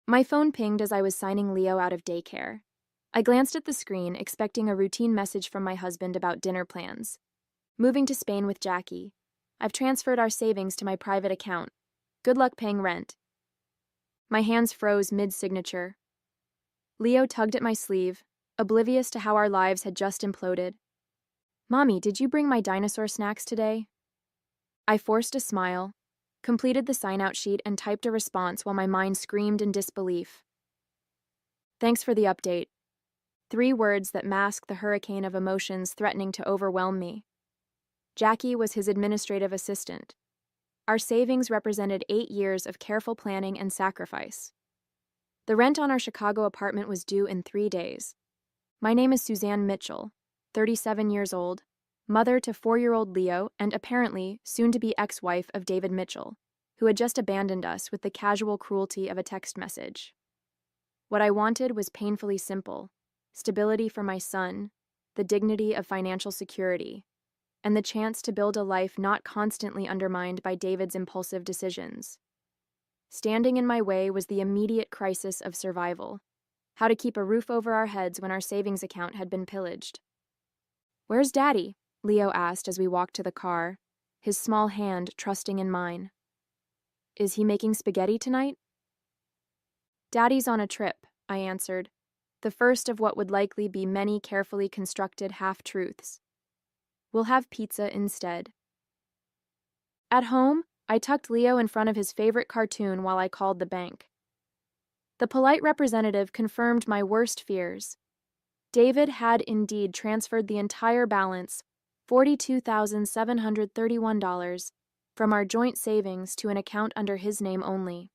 My phone pinged as I was signing Leo out of daycare. I glanced at the screen, expecting a routine message from my husband about dinner plans. Moving to Spain with Jackie. I've transferred our savings to my private account. Good luck paying rent. My hands froze mid-signature. Leo tugged at my sleeve, oblivious to how our lives had just imploded. "Mommy, did you bring my dinosaur snacks today?" I forced a smile, completed the sign-out sheet, and typed a response while my mind screamed in disbelief. "Thanks for the update." 3 words that masked the hurricane of emotions threatening to overwhelm me. Jackie was his administrative assistant. Our savings represented 8 years of careful planning and sacrifice. The rent on our Chicago apartment was due in 3 days. My name is Suzanne Mitchell, 37 years old, mother to 4-year-old Leo, and apparently soon-to-be ex-wife of David Mitchell, who had just abandoned us with the casual cruelty of a text message. What I wanted was painfully simple: stability for my son, the dignity of financial security, and the chance to build a life not constantly undermined by David's impulsive decisions. Standing in my way was the immediate crisis of survival: how to keep a roof over our heads when our savings account had been pillaged. "Where's Daddy?" Leo asked as we walked to the car, his small hand trusting in mine. "Is he making spaghetti tonight?" "Daddy's on a trip," I answered, the first of what would likely be many carefully constructed half-truths. "We'll have pizza instead." At home, I tucked Leo in front of his favorite cartoon while I called the bank. The polite representative confirmed my worst fears. David had indeed transferred the entire balance, $42,731, from our joint savings to an account under his name only.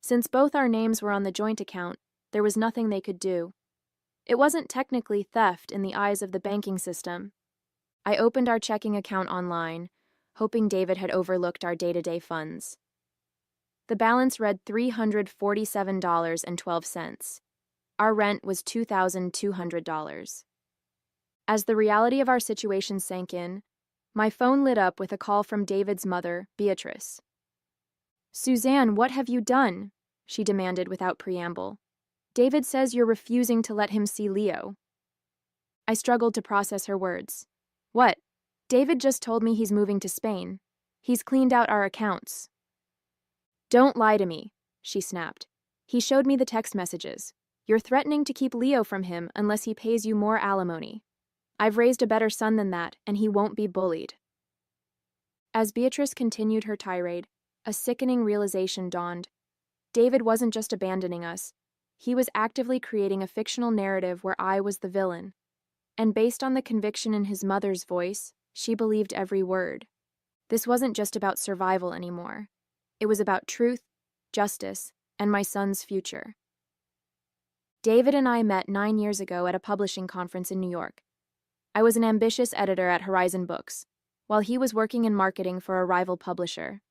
Since both our names were on the joint account, there was nothing they could do. It wasn't technically theft in the eyes of the banking system. I opened our checking account online, hoping David had overlooked our day-to-day funds. The balance read $347.12. Our rent was $2,200. As the reality of our situation sank in, my phone lit up with a call from David's mother, Beatrice. "Suzanne, what have you done?" she demanded without preamble. "David says you're refusing to let him see Leo." I struggled to process her words. "What? David just told me he's moving to Spain. He's cleaned out our accounts." "Don't lie to me," she snapped. "He showed me the text messages. You're threatening to keep Leo from him unless he pays you more alimony. I've raised a better son than that, and he won't be bullied." As Beatrice continued her tirade, a sickening realization dawned. David wasn't just abandoning us. He was actively creating a fictional narrative where I was the villain. And based on the conviction in his mother's voice, she believed every word. This wasn't just about survival anymore. It was about truth, justice, and my son's future. David and I met 9 years ago at a publishing conference in New York. I was an ambitious editor at Horizon Books, while he was working in marketing for a rival publisher.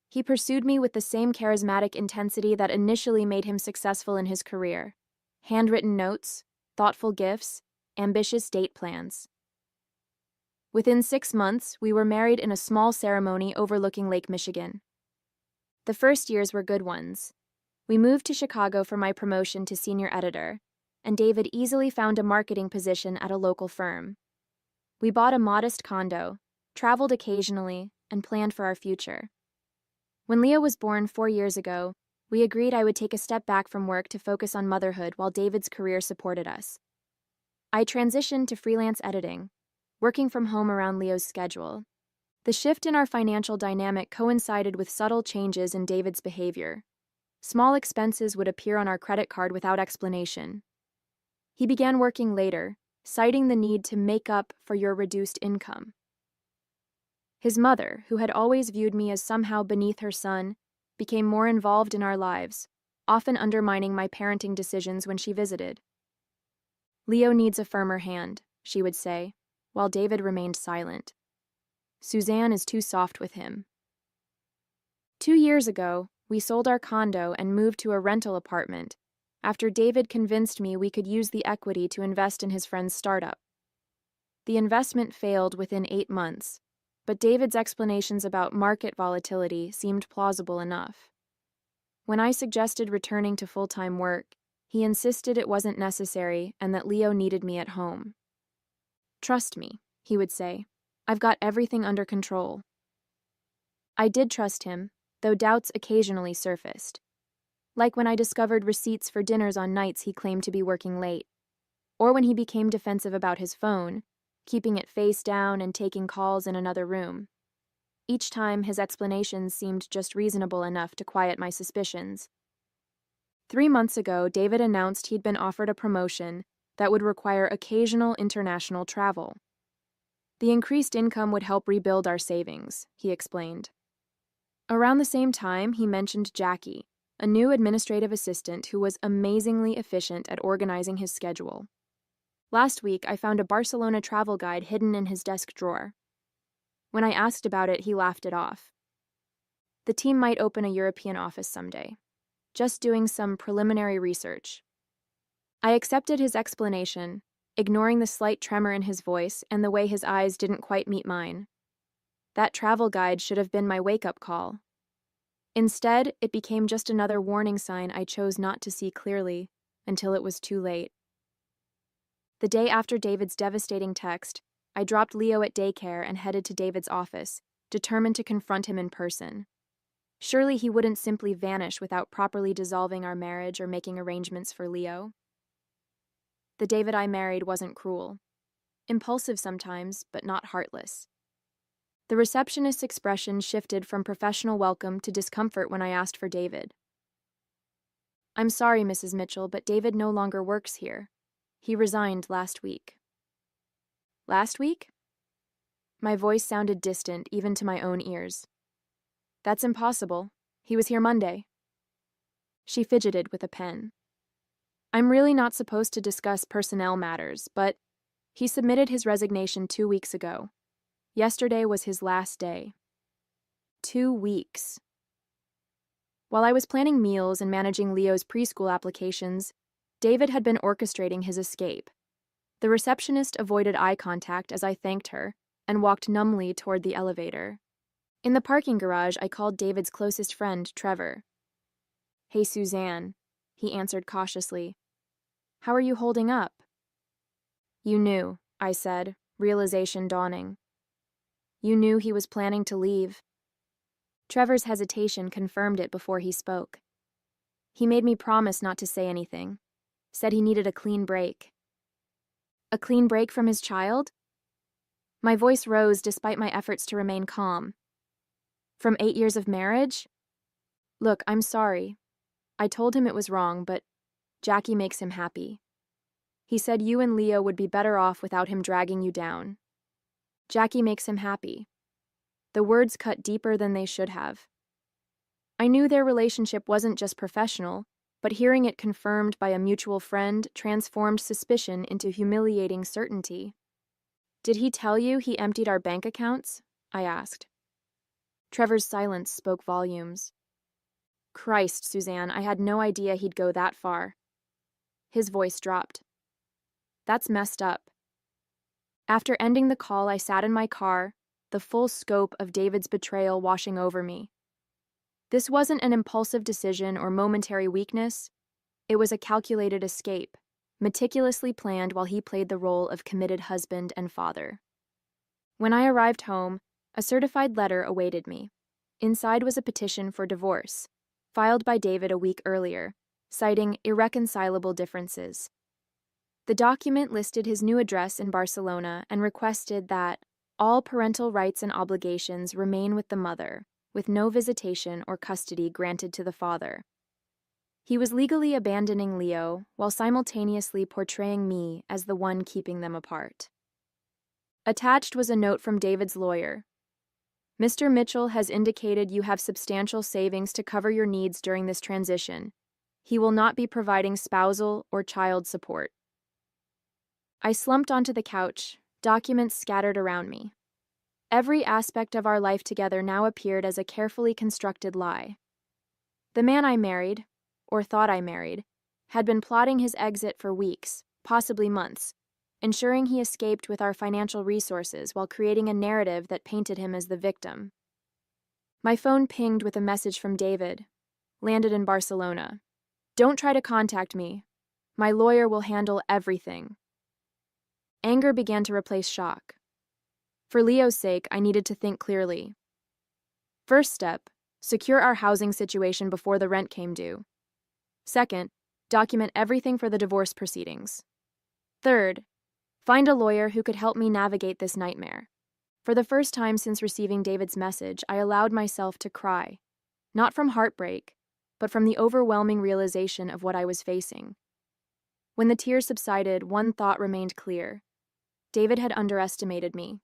He pursued me with the same charismatic intensity that initially made him successful in his career: handwritten notes, thoughtful gifts, ambitious date plans. Within 6 months, we were married in a small ceremony overlooking Lake Michigan. The first years were good ones. We moved to Chicago for my promotion to senior editor, and David easily found a marketing position at a local firm. We bought a modest condo, traveled occasionally, and planned for our future. When Leo was born 4 years ago, we agreed I would take a step back from work to focus on motherhood while David's career supported us. I transitioned to freelance editing, working from home around Leo's schedule. The shift in our financial dynamic coincided with subtle changes in David's behavior. Small expenses would appear on our credit card without explanation. He began working later, citing the need to make up for your reduced income. His mother, who had always viewed me as somehow beneath her son, became more involved in our lives, often undermining my parenting decisions when she visited. "Leo needs a firmer hand," she would say, while David remained silent. "Suzanne is too soft with him." 2 years ago, we sold our condo and moved to a rental apartment, after David convinced me we could use the equity to invest in his friend's startup. The investment failed within 8 months, but David's explanations about market volatility seemed plausible enough. When I suggested returning to full-time work, he insisted it wasn't necessary and that Leo needed me at home. "Trust me," he would say. "I've got everything under control." I did trust him, though doubts occasionally surfaced. Like when I discovered receipts for dinners on nights he claimed to be working late, or when he became defensive about his phone, keeping it face down and taking calls in another room. Each time, his explanations seemed just reasonable enough to quiet my suspicions. 3 months ago, David announced he'd been offered a promotion that would require occasional international travel. The increased income would help rebuild our savings, he explained. Around the same time, he mentioned Jackie, a new administrative assistant who was amazingly efficient at organizing his schedule. Last week, I found a Barcelona travel guide hidden in his desk drawer. When I asked about it, he laughed it off. The team might open a European office someday. Just doing some preliminary research. I accepted his explanation, ignoring the slight tremor in his voice and the way his eyes didn't quite meet mine. That travel guide should have been my wake-up call. Instead, it became just another warning sign I chose not to see clearly until it was too late. The day after David's devastating text, I dropped Leo at daycare and headed to David's office, determined to confront him in person. Surely he wouldn't simply vanish without properly dissolving our marriage or making arrangements for Leo. The David I married wasn't cruel. Impulsive sometimes, but not heartless. The receptionist's expression shifted from professional welcome to discomfort when I asked for David. "I'm sorry, Mrs. Mitchell, but David no longer works here. He resigned last week." "Last week?" My voice sounded distant even to my own ears. "That's impossible. He was here Monday." She fidgeted with a pen. "I'm really not supposed to discuss personnel matters, but he submitted his resignation 2 weeks ago. Yesterday was his last day." 2 weeks. While I was planning meals and managing Leo's preschool applications, David had been orchestrating his escape. The receptionist avoided eye contact as I thanked her and walked numbly toward the elevator. In the parking garage, I called David's closest friend, Trevor. "Hey, Suzanne," he answered cautiously. "How are you holding up?" "You knew," I said, realization dawning. "You knew he was planning to leave." Trevor's hesitation confirmed it before he spoke. He made me promise not to say anything, said he needed a clean break. A clean break from his child? My voice rose despite my efforts to remain calm. From 8 years of marriage? "Look, I'm sorry. I told him it was wrong, but Jackie makes him happy. He said you and Leo would be better off without him dragging you down. Jackie makes him happy." The words cut deeper than they should have. I knew their relationship wasn't just professional, but hearing it confirmed by a mutual friend transformed suspicion into humiliating certainty. "Did he tell you he emptied our bank accounts?" I asked. Trevor's silence spoke volumes. "Christ, Suzanne, I had no idea he'd go that far." His voice dropped. "That's messed up." After ending the call, I sat in my car, the full scope of David's betrayal washing over me. This wasn't an impulsive decision or momentary weakness. It was a calculated escape, meticulously planned while he played the role of committed husband and father. When I arrived home, a certified letter awaited me. Inside was a petition for divorce, filed by David a week earlier, citing irreconcilable differences. The document listed his new address in Barcelona and requested that all parental rights and obligations remain with the mother, with no visitation or custody granted to the father. He was legally abandoning Leo while simultaneously portraying me as the one keeping them apart. Attached was a note from David's lawyer. "Mr. Mitchell has indicated you have substantial savings to cover your needs during this transition. He will not be providing spousal or child support." I slumped onto the couch, documents scattered around me. Every aspect of our life together now appeared as a carefully constructed lie. The man I married, or thought I married, had been plotting his exit for weeks, possibly months, ensuring he escaped with our financial resources while creating a narrative that painted him as the victim. My phone pinged with a message from David. landed in Barcelona. Don't try to contact me. My lawyer will handle everything. Anger began to replace shock. For Leo's sake, I needed to think clearly. First step, secure our housing situation before the rent came due. Second, document everything for the divorce proceedings. Third, find a lawyer who could help me navigate this nightmare. For the first time since receiving David's message, I allowed myself to cry, not from heartbreak, but from the overwhelming realization of what I was facing. When the tears subsided, one thought remained clear. David had underestimated me.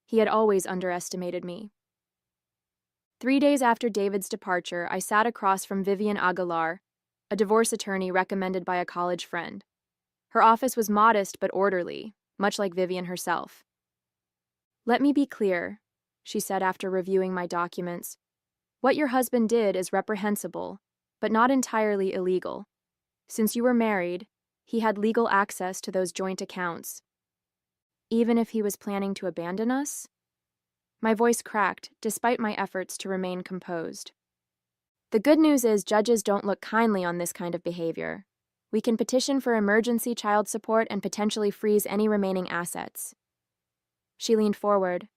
He had always underestimated me. 3 days after David's departure, I sat across from Vivian Aguilar, a divorce attorney recommended by a college friend. Her office was modest but orderly, much like Vivian herself. "Let me be clear," she said after reviewing my documents. "What your husband did is reprehensible, but not entirely illegal. Since you were married, he had legal access to those joint accounts. Even if he was planning to abandon us?" My voice cracked, despite my efforts to remain composed. "The good news is judges don't look kindly on this kind of behavior. We can petition for emergency child support and potentially freeze any remaining assets." She leaned forward.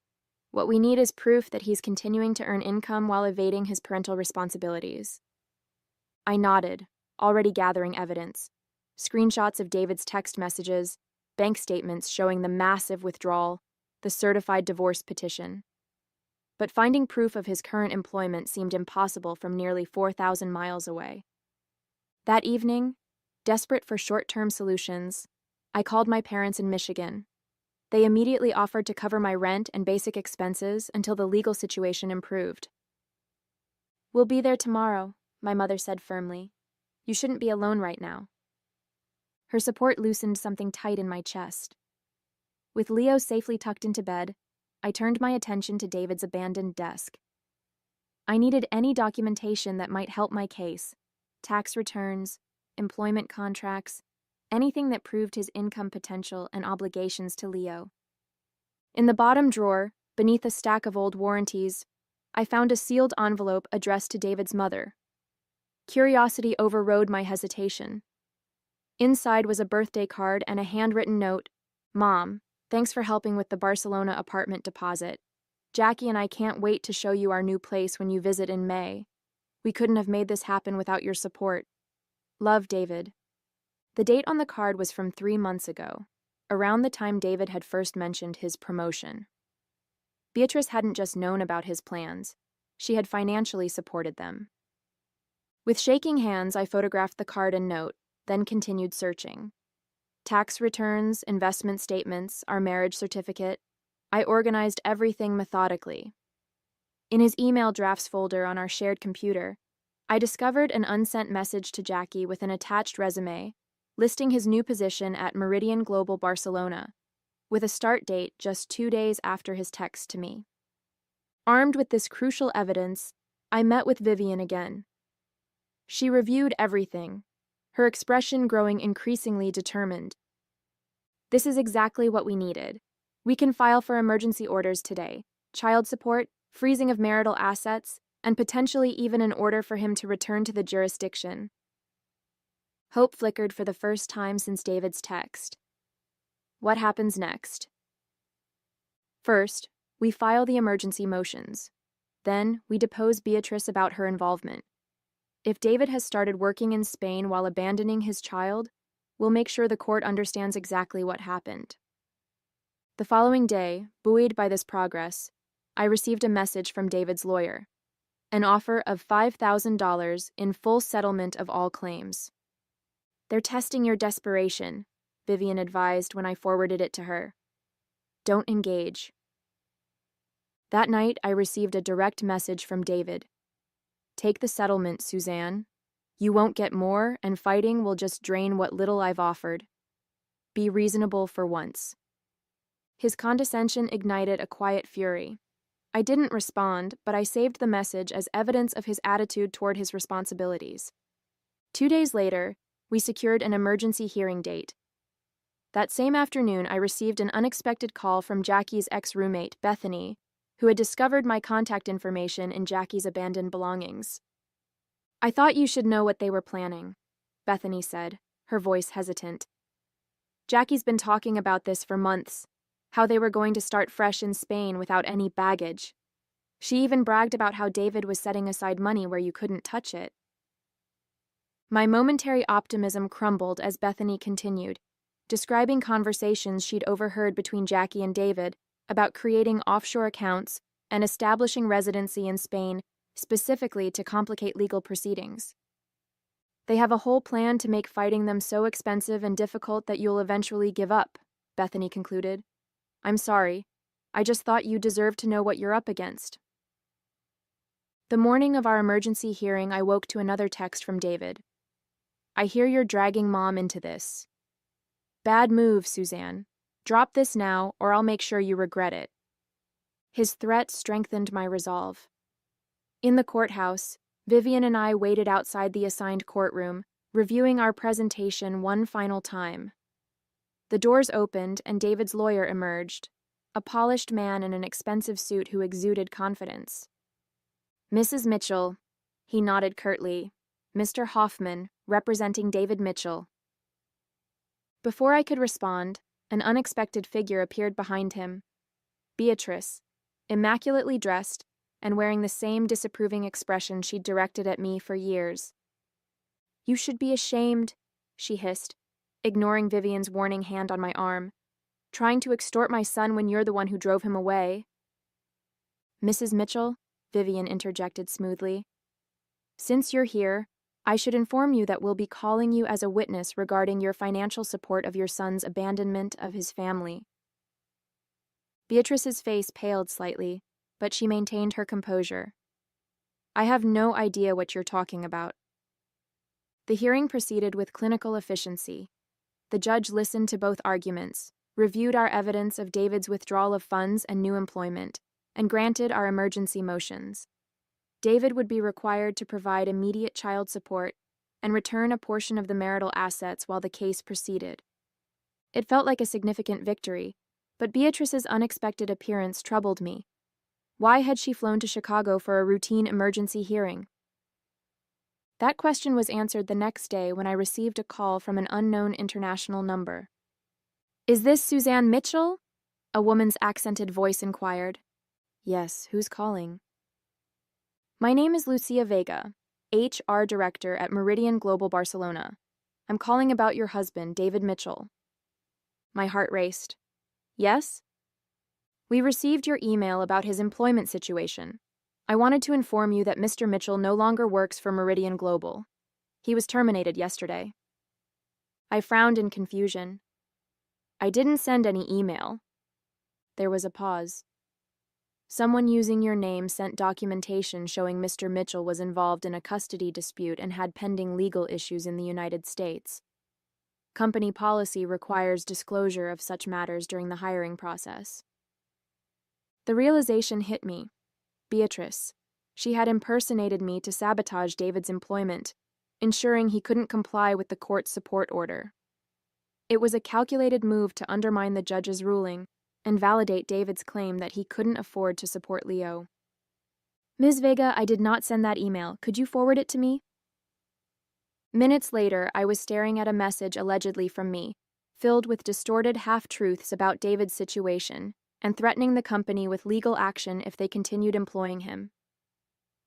"What we need is proof that he's continuing to earn income while evading his parental responsibilities." I nodded, already gathering evidence. Screenshots of David's text messages, bank statements showing the massive withdrawal, the certified divorce petition. But finding proof of his current employment seemed impossible from nearly 4,000 miles away. That evening, desperate for short-term solutions, I called my parents in Michigan. They immediately offered to cover my rent and basic expenses until the legal situation improved. "We'll be there tomorrow," my mother said firmly. "You shouldn't be alone right now." Her support loosened something tight in my chest. With Leo safely tucked into bed, I turned my attention to David's abandoned desk. I needed any documentation that might help my case: tax returns, employment contracts, anything that proved his income potential and obligations to Leo. In the bottom drawer, beneath a stack of old warranties, I found a sealed envelope addressed to David's mother. Curiosity overrode my hesitation. Inside was a birthday card and a handwritten note. "Mom, thanks for helping with the Barcelona apartment deposit. Jackie and I can't wait to show you our new place when you visit in May. We couldn't have made this happen without your support. Love, David." The date on the card was from 3 months ago, around the time David had first mentioned his promotion. Beatrice hadn't just known about his plans, she had financially supported them. With shaking hands, I photographed the card and note, then continued searching. Tax returns, investment statements, our marriage certificate. I organized everything methodically. In his email drafts folder on our shared computer, I discovered an unsent message to Jackie with an attached resume, listing his new position at Meridian Global Barcelona, with a start date just 2 days after his text to me. Armed with this crucial evidence, I met with Vivian again. She reviewed everything, her expression growing increasingly determined. "This is exactly what we needed. We can file for emergency orders today: child support, freezing of marital assets, and potentially even an order for him to return to the jurisdiction." Hope flickered for the first time since David's text. What happens next? First, we file the emergency motions. Then, we depose Beatrice about her involvement. If David has started working in Spain while abandoning his child, we'll make sure the court understands exactly what happened. The following day, buoyed by this progress, I received a message from David's lawyer: an offer of $5,000 in full settlement of all claims. "They're testing your desperation," Vivian advised when I forwarded it to her. "Don't engage." That night, I received a direct message from David. "Take the settlement, Suzanne. You won't get more, and fighting will just drain what little I've offered. Be reasonable for once." His condescension ignited a quiet fury. I didn't respond, but I saved the message as evidence of his attitude toward his responsibilities. 2 days later, we secured an emergency hearing date. That same afternoon, I received an unexpected call from Jackie's ex-roommate, Bethany, who had discovered my contact information in Jackie's abandoned belongings. I thought you should know what they were planning, Bethany said, her voice hesitant. Jackie's been talking about this for months, how they were going to start fresh in Spain without any baggage. She even bragged about how David was setting aside money where you couldn't touch it. My momentary optimism crumbled as Bethany continued, describing conversations she'd overheard between Jackie and David about creating offshore accounts and establishing residency in Spain specifically to complicate legal proceedings. They have a whole plan to make fighting them so expensive and difficult that you'll eventually give up, Bethany concluded. I'm sorry. I just thought you deserved to know what you're up against. The morning of our emergency hearing, I woke to another text from David. I hear you're dragging Mom into this. Bad move, Suzanne. Drop this now, or I'll make sure you regret it. His threat strengthened my resolve. In the courthouse, Vivian and I waited outside the assigned courtroom, reviewing our presentation one final time. The doors opened and David's lawyer emerged, a polished man in an expensive suit who exuded confidence. Mrs. Mitchell, he nodded curtly. Mr. Hoffman, representing David Mitchell. Before I could respond, an unexpected figure appeared behind him. Beatrice, immaculately dressed and wearing the same disapproving expression she'd directed at me for years. You should be ashamed, she hissed, ignoring Vivian's warning hand on my arm. Trying to extort my son when you're the one who drove him away. Mrs. Mitchell, Vivian interjected smoothly. Since you're here, I should inform you that we'll be calling you as a witness regarding your financial support of your son's abandonment of his family. Beatrice's face paled slightly, but she maintained her composure. I have no idea what you're talking about. The hearing proceeded with clinical efficiency. The judge listened to both arguments, reviewed our evidence of David's withdrawal of funds and new employment, and granted our emergency motions. David would be required to provide immediate child support and return a portion of the marital assets while the case proceeded. It felt like a significant victory, but Beatrice's unexpected appearance troubled me. Why had she flown to Chicago for a routine emergency hearing? That question was answered the next day when I received a call from an unknown international number. Is this Suzanne Mitchell? A woman's accented voice inquired. Yes, who's calling? My name is Lucia Vega, HR Director at Meridian Global Barcelona. I'm calling about your husband, David Mitchell. My heart raced. Yes? We received your email about his employment situation. I wanted to inform you that Mr. Mitchell no longer works for Meridian Global. He was terminated yesterday. I frowned in confusion. I didn't send any email. There was a pause. Someone using your name sent documentation showing Mr. Mitchell was involved in a custody dispute and had pending legal issues in the United States. Company policy requires disclosure of such matters during the hiring process. The realization hit me. Beatrice. She had impersonated me to sabotage David's employment, ensuring he couldn't comply with the court's support order. It was a calculated move to undermine the judge's ruling and validate David's claim that he couldn't afford to support Leo. Ms. Vega, I did not send that email. Could you forward it to me? Minutes later, I was staring at a message allegedly from me, filled with distorted half-truths about David's situation and threatening the company with legal action if they continued employing him.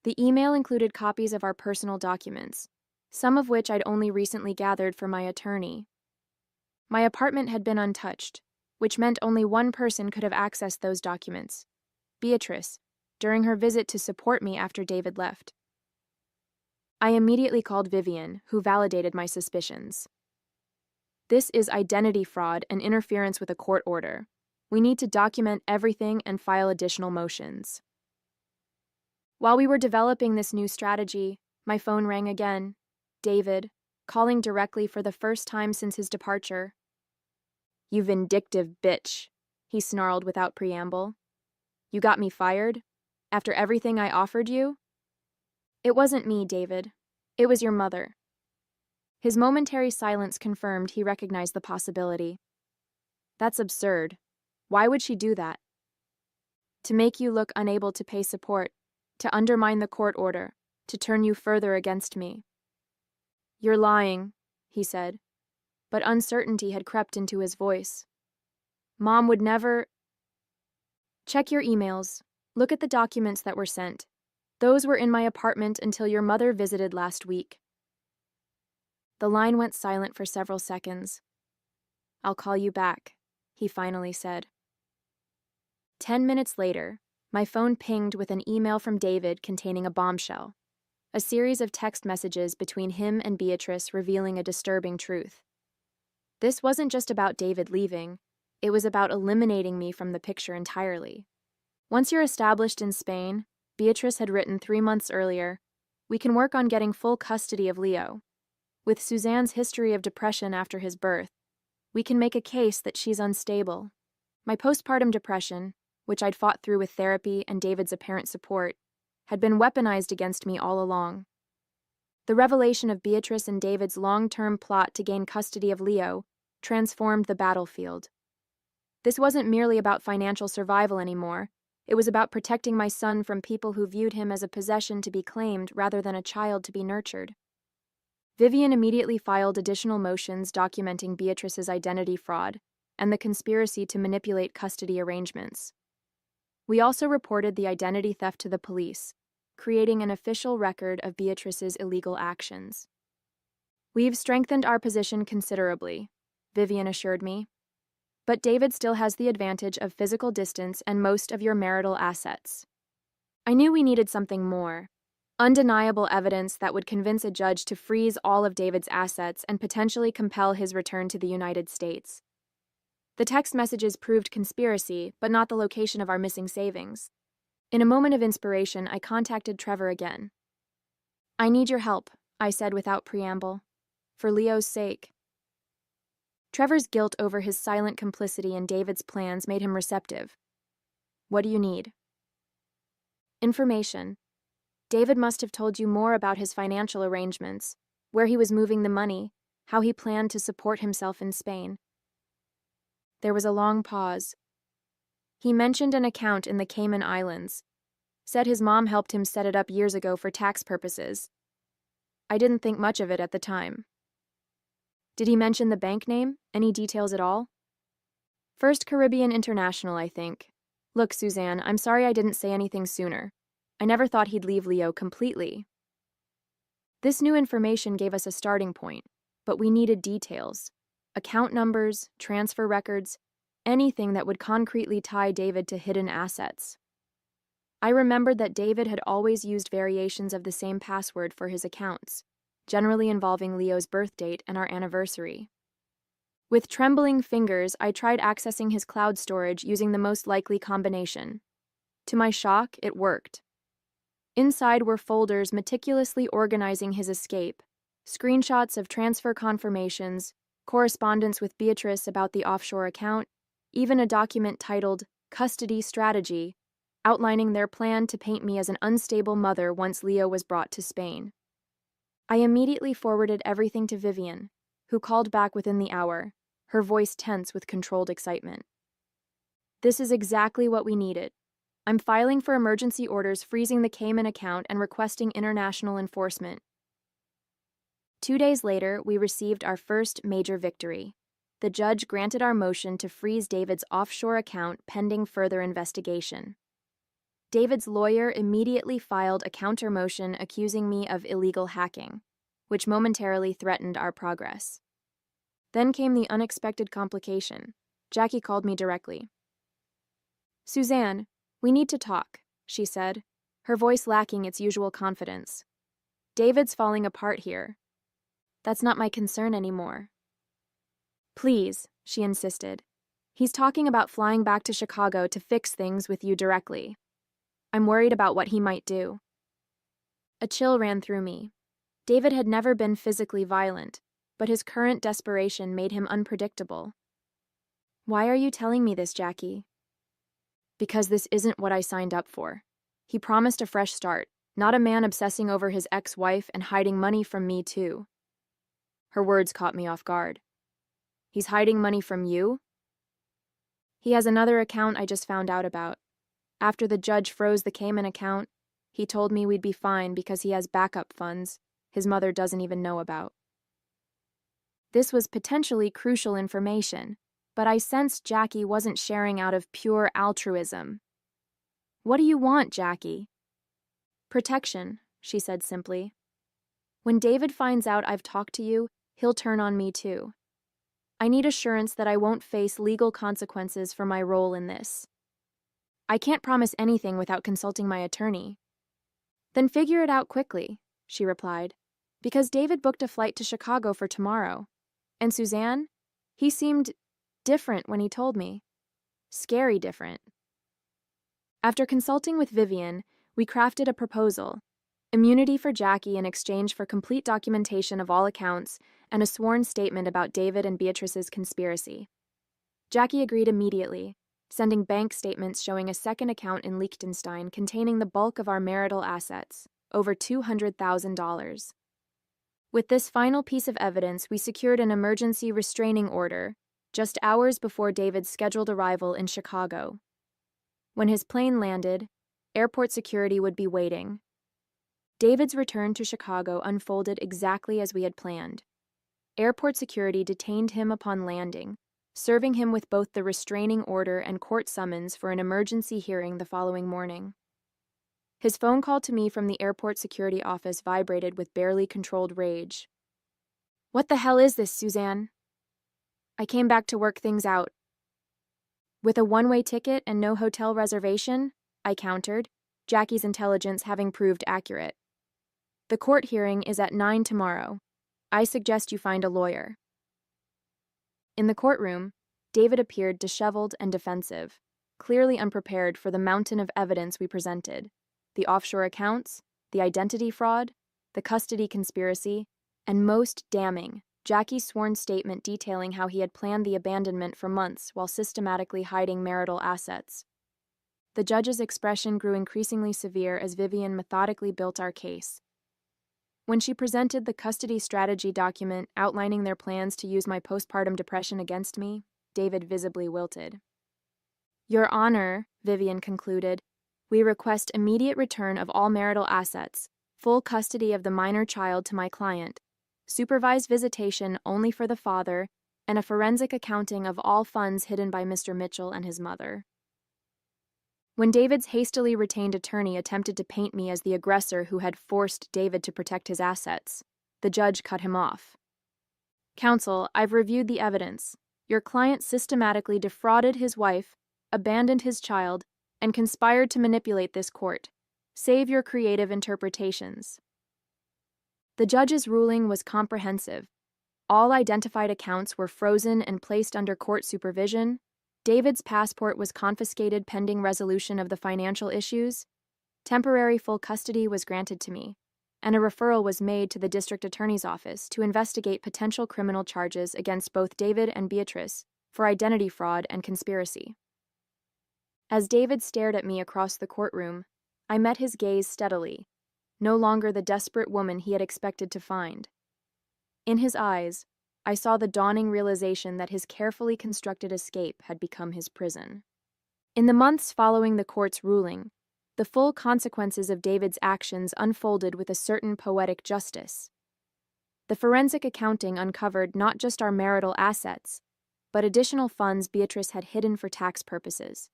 The email included copies of our personal documents, some of which I'd only recently gathered from my attorney. My apartment had been untouched, which meant only one person could have accessed those documents, Beatrice, during her visit to support me after David left. I immediately called Vivian, who validated my suspicions. This is identity fraud and interference with a court order. We need to document everything and file additional motions. While we were developing this new strategy, my phone rang again. David, calling directly for the first time since his departure. You vindictive bitch, he snarled without preamble. You got me fired? After everything I offered you? It wasn't me, David. It was your mother. His momentary silence confirmed he recognized the possibility. That's absurd. Why would she do that? To make you look unable to pay support, to undermine the court order, to turn you further against me. You're lying, he said, but uncertainty had crept into his voice. Mom would never. Check your emails. Look at the documents that were sent. Those were in my apartment until your mother visited last week. The line went silent for several seconds. I'll call you back, he finally said. 10 minutes later, my phone pinged with an email from David containing a bombshell, a series of text messages between him and Beatrice revealing a disturbing truth. This wasn't just about David leaving, it was about eliminating me from the picture entirely. Once you're established in Spain, Beatrice had written 3 months earlier, we can work on getting full custody of Leo. With Suzanne's history of depression after his birth, we can make a case that she's unstable. My postpartum depression, which I'd fought through with therapy and David's apparent support, had been weaponized against me all along. The revelation of Beatrice and David's long-term plot to gain custody of Leo transformed the battlefield. This wasn't merely about financial survival anymore. It was about protecting my son from people who viewed him as a possession to be claimed rather than a child to be nurtured. Vivian immediately filed additional motions documenting Beatrice's identity fraud and the conspiracy to manipulate custody arrangements. We also reported the identity theft to the police, creating an official record of Beatrice's illegal actions. We've strengthened our position considerably, Vivian assured me. But David still has the advantage of physical distance and most of your marital assets. I knew we needed something more. Undeniable evidence that would convince a judge to freeze all of David's assets and potentially compel his return to the United States. The text messages proved conspiracy, but not the location of our missing savings. In a moment of inspiration, I contacted Trevor again. I need your help, I said without preamble. For Leo's sake. Trevor's guilt over his silent complicity in David's plans made him receptive. What do you need? Information. David must have told you more about his financial arrangements, where he was moving the money, how he planned to support himself in Spain. There was a long pause. He mentioned an account in the Cayman Islands, said his mom helped him set it up years ago for tax purposes. I didn't think much of it at the time. Did he mention the bank name? Any details at all? First Caribbean International, I think. Look, Suzanne, I'm sorry I didn't say anything sooner. I never thought he'd leave Leo completely. This new information gave us a starting point, but we needed details. Account numbers, transfer records, anything that would concretely tie David to hidden assets. I remembered that David had always used variations of the same password for his accounts, generally involving Leo's birth date and our anniversary. With trembling fingers, I tried accessing his cloud storage using the most likely combination. To my shock, it worked. Inside were folders meticulously organizing his escape, screenshots of transfer confirmations, correspondence with Beatrice about the offshore account, even a document titled Custody Strategy, outlining their plan to paint me as an unstable mother once Leo was brought to Spain. I immediately forwarded everything to Vivian, who called back within the hour, her voice tense with controlled excitement. This is exactly what we needed. I'm filing for emergency orders freezing the Cayman account and requesting international enforcement. 2 days later, we received our first major victory. The judge granted our motion to freeze David's offshore account pending further investigation. David's lawyer immediately filed a counter motion accusing me of illegal hacking, which momentarily threatened our progress. Then came the unexpected complication. Jackie called me directly. Suzanne, we need to talk, she said, her voice lacking its usual confidence. David's falling apart here. That's not my concern anymore. Please, she insisted. He's talking about flying back to Chicago to fix things with you directly. I'm worried about what he might do. A chill ran through me. David had never been physically violent, but his current desperation made him unpredictable. Why are you telling me this, Jackie? Because this isn't what I signed up for. He promised a fresh start, not a man obsessing over his ex-wife and hiding money from me too. Her words caught me off guard. He's hiding money from you? He has another account I just found out about. After the judge froze the Cayman account, He told me we'd be fine because he has backup funds his mother doesn't even know about. This was potentially crucial information, but I sensed Jackie wasn't sharing out of pure altruism. "What do you want, Jackie?" "Protection," she said simply. "When David finds out I've talked to you, he'll turn on me too. I need assurance that I won't face legal consequences for my role in this. I can't promise anything without consulting my attorney." "Then figure it out quickly," she replied, "because David booked a flight to Chicago for tomorrow. And Suzanne? He seemed different when he told me. Scary different." After consulting with Vivian, we crafted a proposal: immunity for Jackie in exchange for complete documentation of all accounts and a sworn statement about David and Beatrice's conspiracy. Jackie agreed immediately, sending bank statements showing a second account in Liechtenstein containing the bulk of our marital assets, over $200,000. With this final piece of evidence, we secured an emergency restraining order just hours before David's scheduled arrival in Chicago. When his plane landed, airport security would be waiting. David's return to Chicago unfolded exactly as we had planned. Airport security detained him upon landing, serving him with both the restraining order and court summons for an emergency hearing the following morning. His phone call to me from the airport security office vibrated with barely controlled rage. "What the hell is this, Suzanne?" "I came back to work things out." "With a one-way ticket and no hotel reservation?" I countered, Jackie's intelligence having proved accurate. "The court hearing is at 9 tomorrow. I suggest you find a lawyer." In the courtroom, David appeared disheveled and defensive, clearly unprepared for the mountain of evidence we presented: the offshore accounts, the identity fraud, the custody conspiracy, and most damning, Jackie's sworn statement detailing how he had planned the abandonment for months while systematically hiding marital assets. The judge's expression grew increasingly severe as Vivian methodically built our case. When she presented the custody strategy document outlining their plans to use my postpartum depression against me, David visibly wilted. "Your Honor," Vivian concluded, "we request immediate return of all marital assets, full custody of the minor child to my client, supervised visitation only for the father, and a forensic accounting of all funds hidden by Mr. Mitchell and his mother." When David's hastily retained attorney attempted to paint me as the aggressor who had forced David to protect his assets, the judge cut him off. "Counsel, I've reviewed the evidence. Your client systematically defrauded his wife, abandoned his child, and conspired to manipulate this court. Save your creative interpretations." The judge's ruling was comprehensive. All identified accounts were frozen and placed under court supervision. David's passport was confiscated pending resolution of the financial issues. Temporary full custody was granted to me, and a referral was made to the district attorney's office to investigate potential criminal charges against both David and Beatrice for identity fraud and conspiracy. As David stared at me across the courtroom, I met his gaze steadily, no longer the desperate woman he had expected to find. In his eyes, I saw the dawning realization that his carefully constructed escape had become his prison. In the months following the court's ruling, the full consequences of David's actions unfolded with a certain poetic justice. The forensic accounting uncovered not just our marital assets, but additional funds Beatrice had hidden for tax purposes.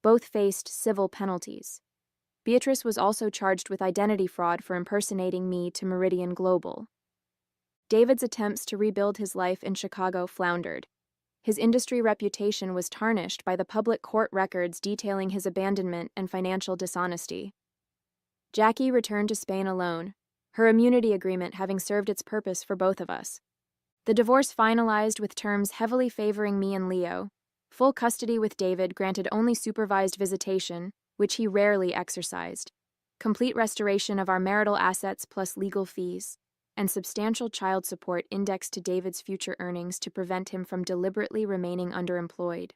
Both faced civil penalties. Beatrice was also charged with identity fraud for impersonating me to Meridian Global. David's attempts to rebuild his life in Chicago floundered. His industry reputation was tarnished by the public court records detailing his abandonment and financial dishonesty. Jackie returned to Spain alone, her immunity agreement having served its purpose for both of us. The divorce finalized with terms heavily favoring me and Leo. Full custody with David granted only supervised visitation, which he rarely exercised. Complete restoration of our marital assets plus legal fees, and substantial child support indexed to David's future earnings to prevent him from deliberately remaining underemployed.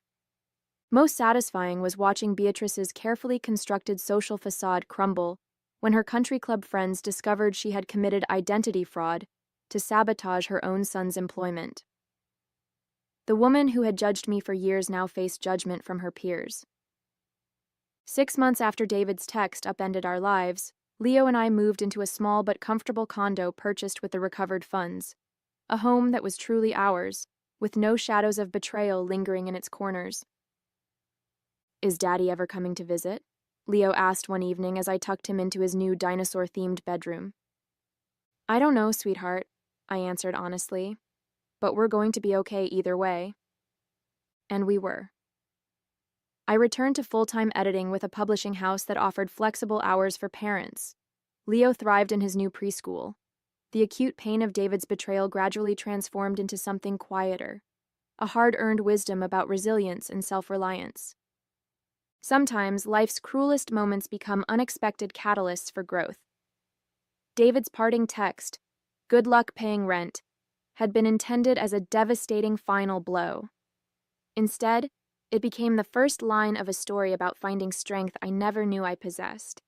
Most satisfying was watching Beatrice's carefully constructed social facade crumble when her country club friends discovered she had committed identity fraud to sabotage her own son's employment. The woman who had judged me for years now faced judgment from her peers. 6 months after David's text upended our lives, Leo and I moved into a small but comfortable condo purchased with the recovered funds. A home that was truly ours, with no shadows of betrayal lingering in its corners. "Is Daddy ever coming to visit?" Leo asked one evening as I tucked him into his new dinosaur-themed bedroom. "I don't know, sweetheart," I answered honestly, "but we're going to be okay either way." And we were. I returned to full-time editing with a publishing house that offered flexible hours for parents. Leo thrived in his new preschool. The acute pain of David's betrayal gradually transformed into something quieter, a hard-earned wisdom about resilience and self-reliance. Sometimes life's cruelest moments become unexpected catalysts for growth. David's parting text, "Good luck paying rent," had been intended as a devastating final blow. Instead, it became the first line of a story about finding strength I never knew I possessed.